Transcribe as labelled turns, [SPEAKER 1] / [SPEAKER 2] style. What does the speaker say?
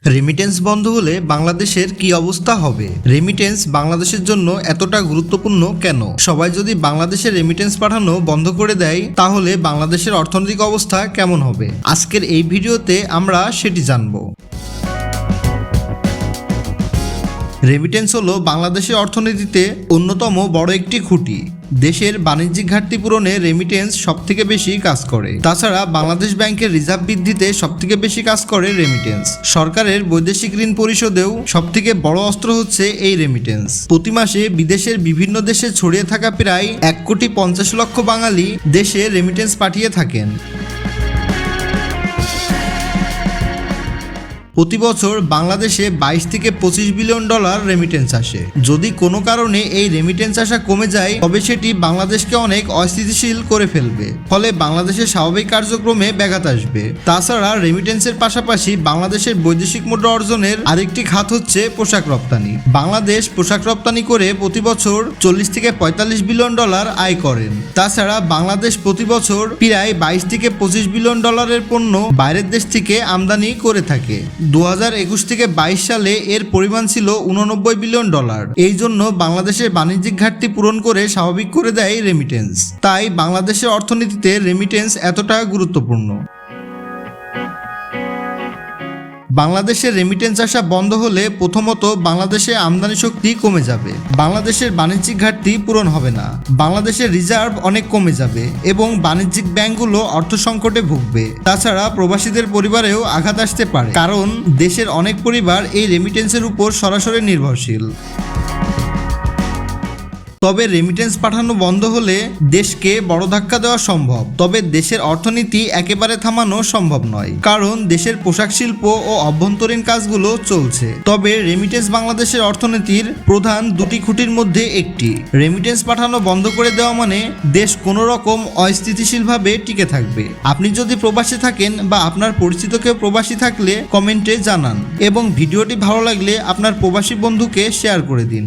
[SPEAKER 1] Remittance বন্ধ হলে বাংলাদেশের কি অবস্থা হবে? রেমিটেন্স বাংলাদেশের জন্য এতটা গুরুত্বপূর্ণ কেন? সবাই যদি বাংলাদেশের রেমিটেন্স পাঠানো বন্ধ করে দেয় তাহলে বাংলাদেশের অর্থনৈতিক অবস্থা কেমন হবে? আজকের এই ভিডিওতে আমরা সেটি জানবো। রেমিটেন্স হলো বাংলাদেশের অর্থনীতিতে অন্যতম বড় একটি খুঁটি। দেশের বাণিজ্যিক ঘাটতি পূরণে রেমিটেন্স সবথেকে বেশি কাজ করে। তাছাড়া বাংলাদেশ ব্যাংকের রিজার্ভ বৃদ্ধিতে সবথেকে বেশি কাজ করে রেমিটেন্স। সরকারের বৈদেশিক ঋণ পরিশোধেও সবথেকে বড় অস্ত্র হচ্ছে এই রেমিটেন্স। প্রতি মাসে বিদেশের বিভিন্ন দেশে ছড়িয়ে থাকা প্রায় 1,50,00,000 বাঙালি দেশে রেমিটেন্স পাঠিয়ে থাকেন। প্রতি বছর বাংলাদেশে 22 থেকে 25 বিলিয়ন ডলার রেমিটেন্স আসে। যদি কোনো কারণে এই রেমিটেন্স আসা কমে যায় তবে সেটি বাংলাদেশকে অনেক অস্থিতিশীল করে ফেলবে, ফলে বাংলাদেশের স্বাভাবিক কার্যক্রমে ব্যাঘাত আসবে। তাছাড়া রেমিটেন্সের পাশাপাশি বাংলাদেশের বৈদেশিক মুদ্রা অর্জনের আরেকটি খাত হচ্ছে পোশাক রপ্তানি। বাংলাদেশ পোশাক রপ্তানি করে প্রতি বছর 40 থেকে 45 বিলিয়ন ডলার আয় করেন। তাছাড়া বাংলাদেশ প্রতি বছর প্রায় 22 থেকে 25 বিলিয়ন ডলারের পণ্য বাইরের দেশ থেকে আমদানি করে থাকে। 2021 থেকে 22 সালে এর পরিমাণ ছিল 89 বিলিয়ন ডলার। এই জন্য বাংলাদেশের বাণিজ্যিক ঘাটতি পূরণ করে স্বাভাবিক করে দেয় রেমিটেন্স। তাই বাংলাদেশের অর্থনীতিতে রেমিটেন্স এতটা গুরুত্বপূর্ণ। বাংলাদেশের রেমিটেন্স আসা বন্ধ হলে প্রথমত বাংলাদেশে আমদানি শক্তি কমে যাবে, বাংলাদেশের বাণিজ্যিক ঘাটতি পূরণ হবে না, বাংলাদেশের রিজার্ভ অনেক কমে যাবে এবং বাণিজ্যিক ব্যাংকগুলো অর্থ সংকটে ভুগবে। তাছাড়া প্রবাসীদের পরিবারেও আঘাত আসতে পারে, কারণ দেশের অনেক পরিবার এই রেমিটেন্সের উপর সরাসরি নির্ভরশীল। তবে রেমিটেন্স পাঠানো বন্ধ হলে দেশকে বড় ধাক্কা দেওয়া সম্ভব, তবে দেশের অর্থনীতি একেবারে থামানো সম্ভব নয়, কারণ দেশের পোশাক শিল্প ও অভ্যন্তরীণ কাজগুলো চলছে। তবে রেমিটেন্স বাংলাদেশের অর্থনীতির প্রধান দুটি খুঁটির মধ্যে একটি। রেমিটেন্স পাঠানো বন্ধ করে দেওয়া মানে দেশ কোনো রকম অস্থিতিশীলভাবে টিকে থাকবে। আপনি যদি প্রবাসী থাকেন বা আপনার পরিচিত কেউ প্রবাসী থাকলে কমেন্টে জানান এবং ভিডিওটি ভালো লাগলে আপনার প্রবাসী বন্ধুকে শেয়ার করে দিন।